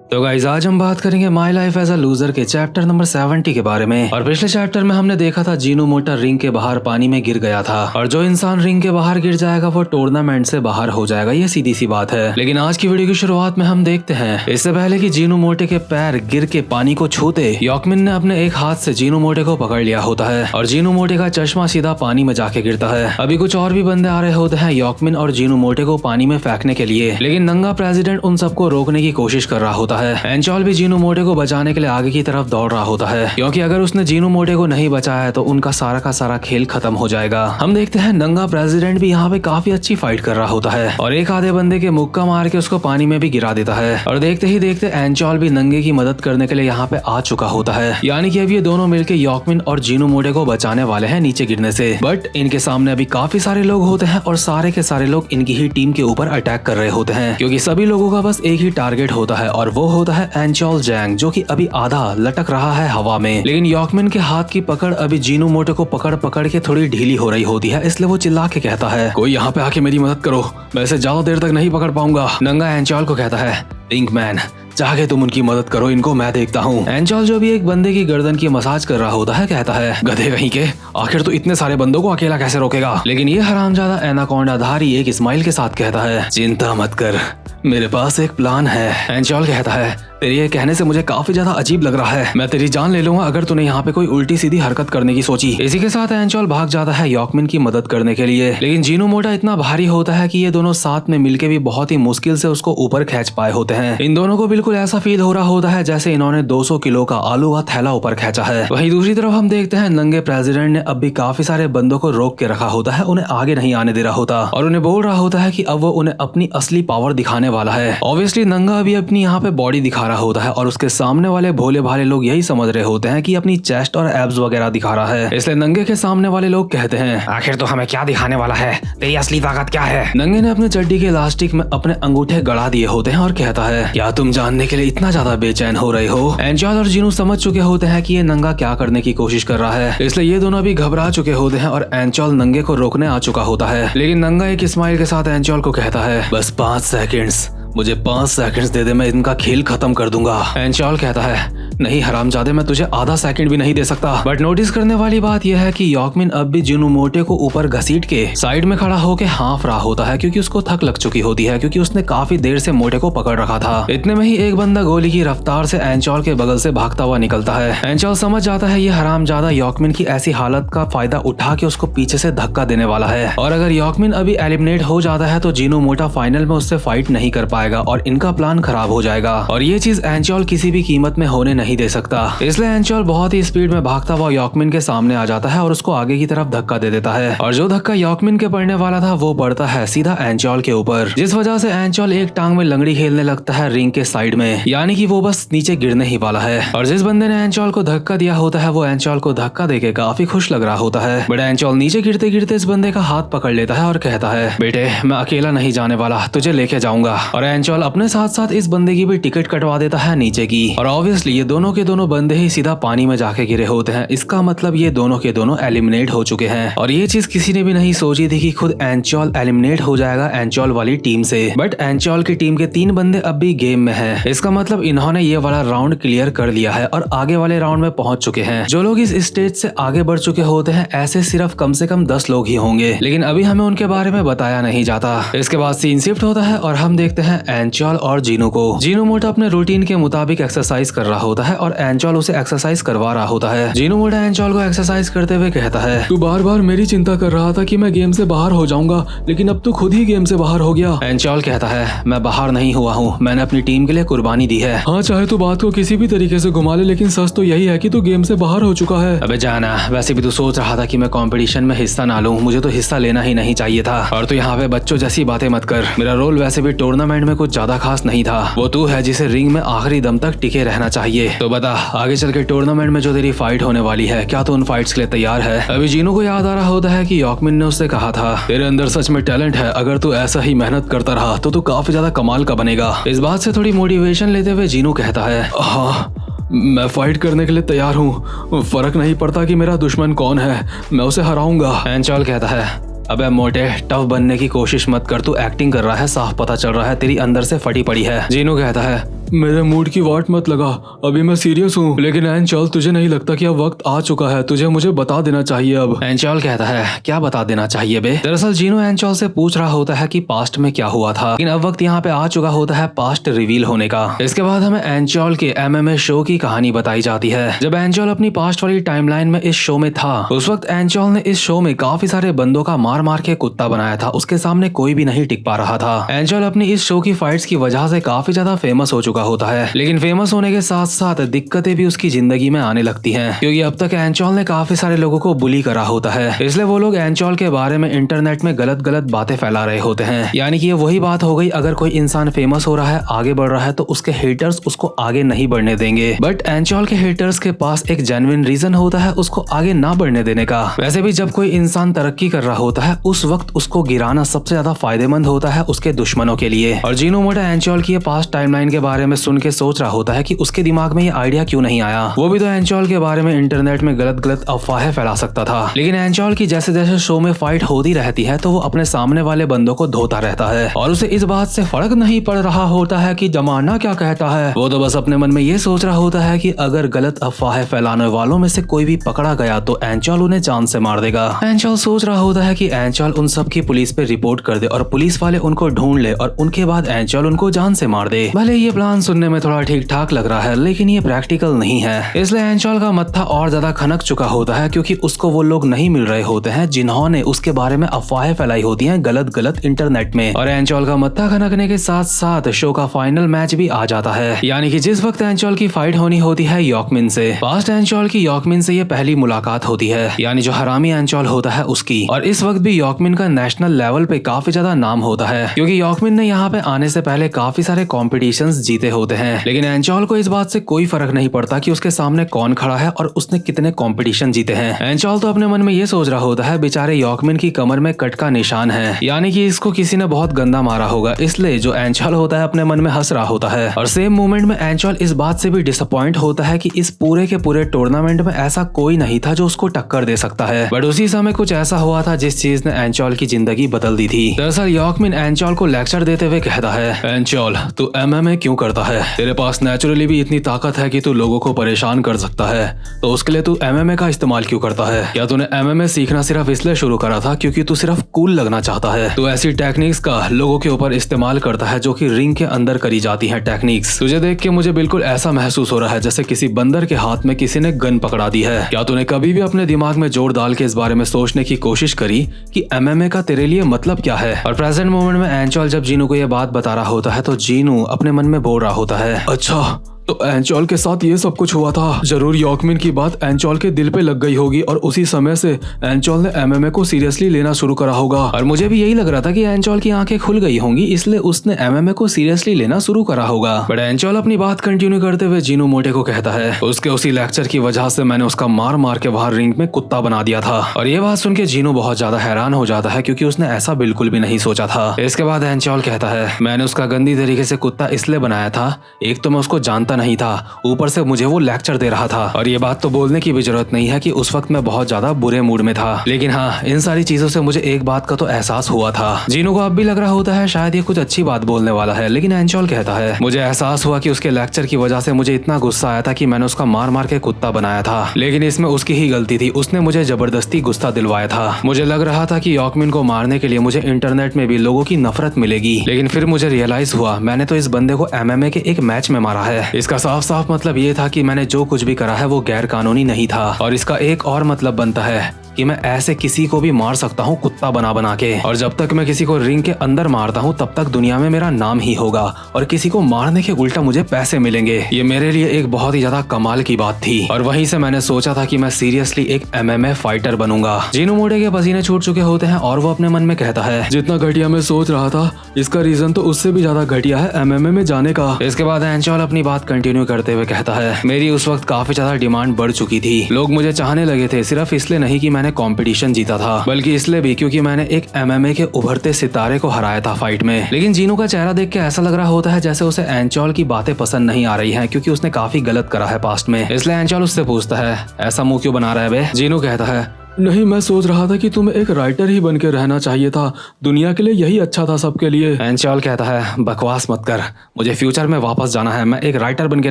तो गाइस आज हम बात करेंगे my life as a loser के चैप्टर नंबर 70 के बारे में। और पिछले चैप्टर में हमने देखा था जीनू मोटा रिंग के बाहर पानी में गिर गया था और जो इंसान रिंग के बाहर गिर जाएगा वो टूर्नामेंट से बाहर हो जाएगा, ये सीधी सी बात है। लेकिन आज की वीडियो की शुरुआत में हम देखते हैं इससे पहले कि जीनू मोटे के पैर गिर के पानी को छूते यॉकमिन ने अपने एक हाथ से जीनू मोटे को पकड़ लिया होता है और जीनू मोटे का चश्मा सीधा पानी में जाके गिरता है। अभी कुछ और भी बंदे आ रहे होते हैं यॉकमिन और जीनू मोटे को पानी में फेंकने के लिए, लेकिन नंगा प्रेसिडेंट उन सबको रोकने की कोशिश कर रहा होता है। एंचॉल भी जीनू मोटे को बचाने के लिए आगे की तरफ दौड़ रहा होता है क्योंकि अगर उसने जीनू मोटे को नहीं बचाया तो उनका सारा का सारा खेल खत्म हो जाएगा। हम देखते हैं नंगा प्रेसिडेंट भी यहाँ पे काफी अच्छी फाइट कर रहा होता है और एक आधे बंदे के मुक्का मार के उसको पानी में भी गिरा देता है। और देखते ही देखते एंचॉल भी नंगे की मदद करने के लिए यहाँ पे आ चुका होता है, यानी कि अब ये दोनों मिलकर यॉकमिन और जीनू मोटे को बचाने वाले हैं नीचे गिरने से। बट इनके सामने अभी काफी सारे लोग होते हैं और सारे के सारे लोग इनकी ही टीम के ऊपर अटैक कर रहे होते हैं क्योंकि सभी लोगों का बस एक ही टारगेट होता है और वो होता है एंचॉल जैंग, जो कि अभी आधा लटक रहा है हवा में। लेकिन यॉकमिन के हाथ की पकड़ अभी जीनू मोटे को पकड़ पकड़ के थोड़ी ढीली हो रही होती है, इसलिए वो चिल्ला के कहता है कोई यहाँ पे आके मेरी मदद करो, मैं इसे ज्यादा देर तक नहीं पकड़ पाऊंगा। नंगा एंचॉल को कहता है पिंक मैन चाहे तुम उनकी मदद करो, इनको मैं देखता हूँ। एंचॉल जो भी एक बंदे की गर्दन की मसाज कर रहा होता है कहता है गधे कहीं के, आखिर तो इतने सारे बंदों को अकेला कैसे रोकेगा। लेकिन ये हरामजादा एनाकोंडा धारी एक स्माइल के साथ कहता है चिंता मत कर, मेरे पास एक प्लान है। एंचॉल कहता है तेरे ये कहने से मुझे काफी ज्यादा अजीब लग रहा है, मैं तेरी जान ले लूंगा अगर तूने यहाँ पे कोई उल्टी सीधी हरकत करने की सोची। इसी के साथ एंचॉल भाग जाता है यॉकमिन की मदद करने के लिए, लेकिन जीनू मोटा इतना भारी होता है कि ये दोनों साथ में मिलके भी बहुत ही मुश्किल से उसको ऊपर खींच पाए होते हैं। इन दोनों को बिल्कुल ऐसा फील हो रहा होता है जैसे इन्होंने 200 किलो का आलू का थैला ऊपर खींचा है। वहीं दूसरी तरफ हम देखते हैं नंगे प्रेसिडेंट ने अब भी काफी सारे बंदों को रोक के रखा होता है, उन्हें आगे नहीं आने दे रहा होता और उन्हें बोल रहा होता है कि अब वो उन्हें अपनी असली पावर दिखाने वाला है। ऑब्वियसली नंगा अभी अपनी यहाँ पे बॉडी दिखा रहा होता है और उसके सामने वाले भोले भाले लोग यही समझ रहे होते हैं कि अपनी चेस्ट और एब्स वगैरह दिखा रहा है, इसलिए नंगे के सामने वाले लोग कहते हैं आखिर तो हमें क्या दिखाने वाला है, तेरी असली ताकत क्या है। नंगे ने अपने चड्डी के इलास्टिक में अपने अंगूठे गड़ा दिए होते हैं और कहता है क्या तुम जानने के लिए इतना ज्यादा बेचैन हो रहे हो। एंचॉल और जीनू समझ चुके होते हैं कि ये नंगा क्या करने की कोशिश कर रहा है, इसलिए ये दोनों भी घबरा चुके होते हैं और एंचॉल नंगे को रोकने आ चुका होता है। लेकिन नंगा एक स्माइल के साथ एंचॉल को कहता है बस 5 सेकंड्स, मुझे 5 सेकंड्स दे दे, मैं इनका खेल खत्म कर दूंगा। एंचॉल कहता है नहीं हरामजादे, मैं तुझे आधा सेकंड भी नहीं दे सकता। बट नोटिस करने वाली बात यह है कि यॉकमिन अब भी जीनू मोटे को ऊपर घसीट के साइड में खड़ा होके हाँफ रहा होता है क्योंकि उसको थक लग चुकी होती है, क्योंकि उसने काफी देर से मोटे को पकड़ रखा था। इतने में ही एक बंदा गोली की रफ्तार से एंचॉल के बगल से भागता हुआ निकलता है। एंचॉल समझ जाता है ये हरामजादा यॉकमिन की ऐसी हालत का फायदा उठा के उसको पीछे से धक्का देने वाला है और अगर यॉकमिन अभी एलिमिनेट हो जाता है तो जीनू मोटा फाइनल में उससे फाइट नहीं कर पाएगा और इनका प्लान खराब हो जाएगा और ये चीज एंचॉल किसी भी कीमत में होने नहीं दे सकता। इसलिए एंचॉल बहुत ही स्पीड में भागता हुआ यॉकमिन के सामने आ जाता है और उसको आगे की तरफ धक्का दे देता है और जो धक्का यॉकमिन के पड़ने वाला था वो पड़ता है सीधा एंचॉल के ऊपर, जिस वजह से एंचॉल एक टांग में लंगड़ी खेलने लगता है रिंग के साइड में, यानी कि वो बस नीचे गिरने ही वाला है। और जिस बंदे ने एंचॉल को धक्का दिया होता है वो एंचॉल को धक्का देके काफी खुश लग रहा होता है। बट एंचॉल नीचे गिरते गिरते इस बंदे का हाथ पकड़ लेता है और कहता है बेटे मैं अकेला नहीं जाने वाला, तुझे लेके जाऊंगा। और एंचॉल अपने साथ साथ इस बंदे की भी टिकट कटवा देता है नीचे की और ऑब्वियसली ये दोनों के दोनों बंदे ही सीधा पानी में जाके गिरे होते हैं। इसका मतलब ये दोनों के दोनों एलिमिनेट हो चुके हैं और ये चीज किसी ने भी नहीं सोची थी कि खुद एंचॉल एलिमिनेट हो जाएगा एंचॉल वाली टीम से। बट एंचॉल की टीम के 3 बंदे अब भी गेम में हैं। इसका मतलब इन्होंने ये वाला राउंड क्लियर कर लिया है और आगे वाले राउंड में पहुंच चुके हैं। जो लोग इस स्टेज से आगे बढ़ चुके होते हैं ऐसे सिर्फ कम से कम 10 लोग ही होंगे, लेकिन अभी हमें उनके बारे में बताया नहीं जाता। इसके बाद सीन शिफ्ट होता है और हम देखते हैं एंचॉल और जीनू को। जीनू मोटा अपने रूटीन के मुताबिक एक्सरसाइज कर रहा होता है और एंचॉल उसे एक्सरसाइज करवा रहा होता है। जीनू मोटा एंचॉल को एक्सरसाइज करते हुए कहता है तू बार बार मेरी चिंता कर रहा था कि मैं गेम से बाहर हो जाऊंगा, लेकिन अब तू खुद ही गेम से बाहर हो गया। एंचॉल कहता है मैं बाहर नहीं हुआ हूँ, मैंने अपनी टीम के लिए कुर्बानी दी है। हाँ चाहे तू बात को किसी भी तरीके से घुमा ले, लेकिन सच तो यही है कि तू गेम से बाहर हो चुका है। अबे जाना, वैसे भी तू सोच रहा था कि मैं कंपटीशन में हिस्सा ना लूं, मुझे तो हिस्सा लेना ही नहीं चाहिए था। और तू यहाँ पे बच्चों जैसी बातें मत कर, मेरा रोल वैसे भी टूर्नामेंट में कुछ ज्यादा खास नहीं था। वो तू है जिसे रिंग में आखिरी दम तक टिके रहना चाहिए। तो बता आगे चल के टूर्नामेंट में जो तेरी फाइट होने वाली है क्या तू उन फाइट्स के लिए तैयार है। अभी जीनू को याद आ रहा होता है कि यॉकमिन ने उससे कहा था तेरे अंदर सच में टैलेंट है, अगर तू ऐसा ही मेहनत करता रहा तो तू काफी ज्यादा कमाल का बनेगा। इस बात से थोड़ी मोटिवेशन लेते हुए जीनू कहता है हाँ मैं फाइट करने के लिए तैयार हूँ, फर्क नहीं पड़ता कि मेरा दुश्मन कौन है, मैं उसे हराऊंगा। एंचॉल कहता है अबे मोटे टफ बनने की कोशिश मत कर, तू एक्टिंग कर रहा है, साफ पता चल रहा है तेरी अंदर से फटी पड़ी है। जीनू कहता है मेरे मूड की वाट मत लगा, अभी मैं सीरियस हूँ। लेकिन एंचॉल, तुझे नहीं लगता कि अब वक्त आ चुका है? तुझे मुझे बता देना चाहिए अब। एंचॉल कहता है, क्या बता देना चाहिए बे? दरअसल जीनू एंचॉल से पूछ रहा होता है कि पास्ट में क्या हुआ था, लेकिन अब वक्त यहाँ पे आ चुका होता है पास्ट रिवील होने का। इसके बाद हमें एंचॉल के MMA शो की कहानी बताई जाती है। जब एंचॉल अपनी पास्ट वाली टाइमलाइन में इस शो में था, उस वक्त एंचॉल ने इस शो में काफी सारे बंदों का मार मार के कुत्ता बनाया था। उसके सामने कोई भी नहीं टिक पा रहा था। एंचॉल अपनी इस शो की फाइट्स की वजह से काफी ज्यादा फेमस हो चुका होता है, लेकिन फेमस होने के साथ साथ दिक्कतें भी उसकी जिंदगी में आने लगती हैं, क्योंकि अब तक एंचॉल ने काफी सारे लोगों को बुली करा होता है। इसलिए वो लोग एंचॉल के बारे में इंटरनेट में गलत गलत बातें फैला रहे होते हैं। यानी कि ये वही बात हो गई, अगर कोई इंसान फेमस हो रहा है, आगे बढ़ रहा है, तो उसके हेटर्स उसको आगे नहीं बढ़ने देंगे। बट एंचॉल के हेटर्स के पास एक जेन्युइन रीजन होता है उसको आगे ना बढ़ने देने का। वैसे भी जब कोई इंसान तरक्की कर रहा होता है, उस वक्त उसको गिराना सबसे ज्यादा फायदेमंद होता है उसके दुश्मनों के लिए। और जीनू मोटा एंचॉल की पास्ट टाइमलाइन के बारे में सुन के सोच रहा होता है कि उसके दिमाग में ये आइडिया क्यों नहीं आया। वो भी तो एंचॉल के बारे में इंटरनेट में गलत गलत अफवाहें फैला सकता था। लेकिन एंचॉल की जैसे जैसे शो में फाइट होती रहती है, तो वो अपने सामने वाले बंदों को धोता रहता है और उसे इस बात से फर्क नहीं पड़ रहा होता है कि जमाना क्या कहता है। वो तो बस अपने मन में ये सोच रहा होता है कि अगर गलत अफवाहें फैलाने वालों में से कोई भी पकड़ा गया तो एंचॉल उन्हें जान से मार देगा। एंचॉल सोच रहा होता है कि एंचॉल उन सब की पुलिस पे रिपोर्ट कर दे और पुलिस वाले उनको ढूंढ ले और उनके बाद एंचॉल उनको जान से मार दे। भले ये प्लान सुनने में थोड़ा ठीक ठाक लग रहा है, लेकिन ये प्रैक्टिकल नहीं है। इसलिए एंचॉल का मत्था और ज्यादा खनक चुका होता है, क्योंकि उसको वो लोग नहीं मिल रहे होते हैं जिन्होंने उसके बारे में अफवाहें फैलाई होती हैं गलत गलत इंटरनेट में। और एंचॉल का मत्था खनकने के साथ साथ शो का फाइनल मैच भी आ जाता है। यानी कि जिस वक्त एंचॉल की फाइट होनी होती है यॉकमिन से, पास्ट एंचॉल की यॉकमिन से ये पहली मुलाकात होती है, यानी जो हरामी एंचॉल होता है उसकी। और इस वक्त भी यॉकमिन का नेशनल लेवल पे काफी ज्यादा नाम होता है, क्योंकि यॉकमिन ने यहाँ पे आने से पहले काफी सारे कॉम्पिटिशंस जीते होते हैं। लेकिन एंचॉल को इस बात से कोई फर्क नहीं पड़ता कि उसके सामने कौन खड़ा है और उसने कितने कॉम्पिटिशन जीते हैं। एंचॉल तो अपने मन में ये सोच रहा होता है बेचारे यॉकमिन की कमर में कट का निशान है, यानी कि इसको किसी ने बहुत गंदा मारा होगा। इसलिए जो एंचॉल होता है अपने मन में हंस रहा होता है। और सेम मोमेंट में एंचॉल इस बात से भी डिसअपॉइंट होता है कि इस पूरे के पूरे टूर्नामेंट में ऐसा कोई नहीं था जो उसको टक्कर दे सकता है। बट उसी समय कुछ ऐसा हुआ था जिस चीज ने एंचॉल की जिंदगी बदल दी थी। दरअसल यॉकमिन एंचॉल को लेक्चर देते हुए कहता है, एंचॉल तू MMA क्यों करता है? तेरे पास नेचुरली भी इतनी ताकत है कि तू लोगों को परेशान कर सकता है, तो उसके लिए तू MMA का इस्तेमाल क्यों करता है? क्या तूने MMA सीखना सिर्फ इसलिए शुरू करा था क्योंकि तू सिर्फ कूल लगना चाहता है? तू ऐसी टेक्निक्स का लोगों के ऊपर इस्तेमाल करता है जो कि रिंग के अंदर करी जाती है टेक्निक्स। तुझे देख के मुझे बिल्कुल ऐसा महसूस हो रहा है जैसे किसी बंदर के हाथ में किसी ने गन पकड़ा दी है। क्या तूने कभी भी अपने दिमाग में जोर डाल के इस बारे में सोचने की कोशिश करी कि MMA का तेरे लिए मतलब क्या है? और प्रेजेंट मोमेंट में एंचॉल जब जीनू को यह बात बता रहा होता है, तो जीनू अपने मन में बोल रहा होता है, अच्छा तो एंचॉल के साथ ये सब कुछ हुआ था। जरूर यॉकमिन की बात एंचॉल के दिल पे लग गई होगी और उसी समय से एंचॉल ने MMA को सीरियसली लेना शुरू करा होगा। और मुझे भी यही लग रहा था कि एंचॉल की आंखें खुल गई होंगी, इसलिए उसने MMA को सीरियसली लेना शुरू करा होगा। बट एंचॉल अपनी बात कंटिन्यू करते हुए जीनू मोटे को कहता है, उसके उसी लेक्चर की वजह से मैंने उसका मार मार के बाहर रिंग में कुत्ता बना दिया था। और ये बात सुन के जीनू बहुत ज्यादा हैरान हो जाता है, क्योंकि उसने ऐसा बिल्कुल भी नहीं सोचा था। इसके बाद एंचॉल कहता है, मैंने उसका गंदी तरीके से कुत्ता इसलिए बनाया था, एक तो मैं उसको जानता नहीं था, ऊपर से मुझे वो लेक्चर दे रहा था। और ये बात तो बोलने की भी जरूरत नहीं है कि उस वक्त मैं बहुत ज्यादा बुरे मूड में था। लेकिन हाँ, इन सारी चीजों से मुझे एक बात का तो एहसास हुआ था। जीनू को अब भी लग रहा होता है शायद ये कुछ अच्छी बात बोलने वाला है, लेकिन एंचॉल कहता है, मुझे एहसास हुआ कि उसके लेक्चर की वजह से मुझे इतना गुस्सा आया था कि मैंने उसका मार मार के कुत्ता बनाया था। लेकिन इसमें उसकी ही गलती थी, उसने मुझे जबरदस्ती गुस्सा दिलवाया था। मुझे लग रहा था कि यॉकमिन को मारने के लिए मुझे इंटरनेट में भी लोगों की नफरत मिलेगी, लेकिन फिर मुझे रियलाइज हुआ मैंने तो इस बंदे को MMA के एक मैच में मारा है। इसका साफ साफ मतलब ये था कि मैंने जो कुछ भी करा है वो गैर कानूनी नहीं था। और इसका एक और मतलब बनता है कि मैं ऐसे किसी को भी मार सकता हूँ कुत्ता बना बना के, और जब तक मैं किसी को रिंग के अंदर मारता हूँ तब तक दुनिया में मेरा नाम ही होगा और किसी को मारने के उल्टा मुझे पैसे मिलेंगे। ये मेरे लिए एक बहुत ही ज्यादा कमाल की बात थी और वहीं से मैंने सोचा था कि मैं सीरियसली एक MMA फाइटर बनूंगा। जीनू मोटे के पसीने छूट चुके होते हैं और वो अपने मन में कहता है, जितना घटिया मैं सोच रहा था इसका रीजन तो उससे भी ज्यादा घटिया है MMA में जाने का। इसके बाद एंचॉल अपनी बात कंटिन्यू करते हुए कहता है, मेरी उस वक्त काफी ज्यादा डिमांड बढ़ चुकी थी। लोग मुझे चाहने लगे थे सिर्फ इसलिए नहीं कि मैंने कॉम्पिटिशन जीता था, बल्कि इसलिए भी क्योंकि मैंने एक MMA के उभरते सितारे को हराया था फाइट में। लेकिन जीनू का चेहरा देख के ऐसा लग रहा होता है जैसे उसे एंचॉल की बातें पसंद नहीं आ रही हैं, क्योंकि उसने काफी गलत करा है पास्ट में। इसलिए एंचॉल उससे पूछता है, ऐसा मुंह क्यों बना रहा है बे? जीनू कहता है, नहीं, मैं सोच रहा था कि तुम्हें एक राइटर ही बन के रहना चाहिए था। दुनिया के लिए यही अच्छा था, सबके लिए। एंचॉल कहता है बकवास मत कर, मुझे फ्यूचर में वापस जाना है, मैं एक राइटर बन के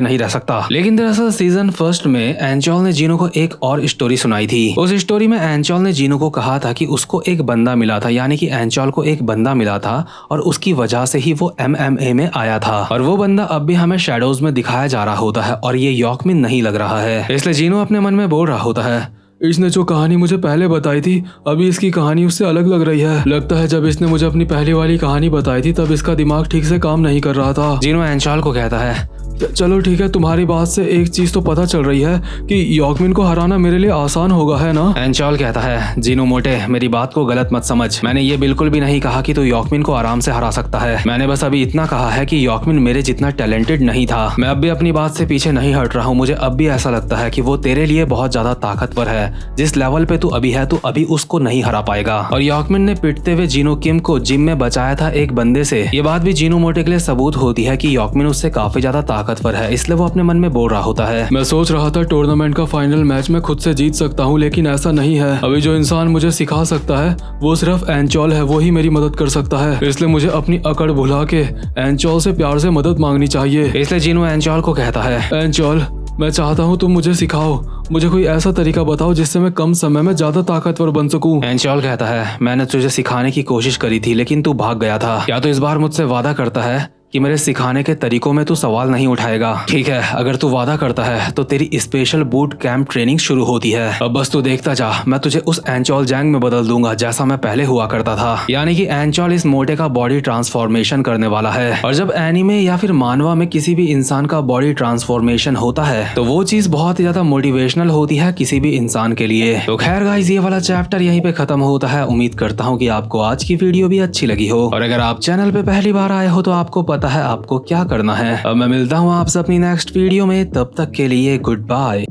नहीं रह सकता। लेकिन दरअसल सीजन फर्स्ट में एंचॉल ने जीनो को एक और स्टोरी सुनाई थी। उस स्टोरी में एंचॉल ने जीनो को कहा था कि उसको एक बंदा मिला था, यानी कि एंचॉल को एक बंदा मिला था और उसकी वजह से ही वो MMA में आया था। और वो बंदा अब भी हमें शैडोज में दिखाया जा रहा होता है और ये यॉकमिन नहीं लग रहा है। इसलिए जीनो अपने मन में बोल रहा होता है, इसने जो कहानी मुझे पहले बताई थी, अभी इसकी कहानी उससे अलग लग रही है। लगता है जब इसने मुझे अपनी पहली वाली कहानी बताई थी तब इसका दिमाग ठीक से काम नहीं कर रहा था। जीनो एंचॉल को कहता है, चलो ठीक है, तुम्हारी बात से एक चीज तो पता चल रही है कि यॉकमिन को हराना मेरे लिए आसान होगा, है ना? एंचॉल कहता है, जीनो मोटे मेरी बात को गलत मत समझ, मैंने ये बिल्कुल भी नहीं कहा कि तू यॉकमिन को आराम से हरा सकता है। मैंने बस अभी इतना कहा है कि यॉकमिन मेरे जितना टैलेंटेड नहीं था। मैं अब भी अपनी बात से पीछे नहीं हट रहा हूँ। मुझे अब भी ऐसा लगता है कि वो तेरे लिए बहुत ज्यादा ताकतवर है। जिस लेवल पे तू अभी है, तू अभी उसको नहीं हरा पाएगा। और यॉकमिन ने पिटते हुए जीनो किम को जिम में बचाया था एक बंदे से। ये बात भी जीनो मोटे के लिए सबूत होती है कि यॉकमिन उससे काफी ज्यादा ताकतवर है, इसलिए वो अपने मन में बोल रहा होता है। मैं सोच रहा था टूर्नामेंट का फाइनल मैच में खुद से जीत सकता हूँ, लेकिन ऐसा नहीं है। अभी जो इंसान मुझे सिखा सकता है वो सिर्फ एंचॉल है, वो ही मेरी मदद कर सकता है। इसलिए मुझे अपनी अकड़ भुला के एंचॉल से प्यार से मदद मांगनी चाहिए। इसलिए जीनो एंचॉल को कहता है, एंचॉल मैं चाहता हूँ तुम मुझे सिखाओ, मुझे कोई ऐसा तरीका बताओ जिससे मैं कम समय में ज्यादा ताकतवर बन सकूं। एंचॉल कहता है, मैंने तुझे सिखाने की कोशिश करी थी लेकिन तू भाग गया था। क्या तू इस बार मुझसे वादा करता है कि मेरे सिखाने के तरीकों में तू सवाल नहीं उठाएगा? ठीक है, अगर तू वादा करता है तो तेरी स्पेशल बूट कैंप ट्रेनिंग शुरू होती है। अब बस तू देखता जा, मैं तुझे उस एंचॉल जैंग में बदल दूंगा जैसा मैं पहले हुआ करता था। यानी कि एंचॉल इस मोटे का बॉडी ट्रांसफॉर्मेशन करने वाला है। और जब एनीमे या फिर मानवा में किसी भी इंसान का बॉडी ट्रांसफॉर्मेशन होता है तो वो चीज बहुत ही ज्यादा मोटिवेशनल होती है किसी भी इंसान के लिए। तो खैर गाइस, ये वाला चैप्टर यहीं पे खत्म होता है। उम्मीद करता हूँ कि आपको आज की वीडियो भी अच्छी लगी हो। और अगर आप चैनल पे पहली बार आए हो तो आपको पता है आपको क्या करना है। अब मैं मिलता हूँ आपसे अपनी नेक्स्ट वीडियो में, तब तक के लिए गुड बाय।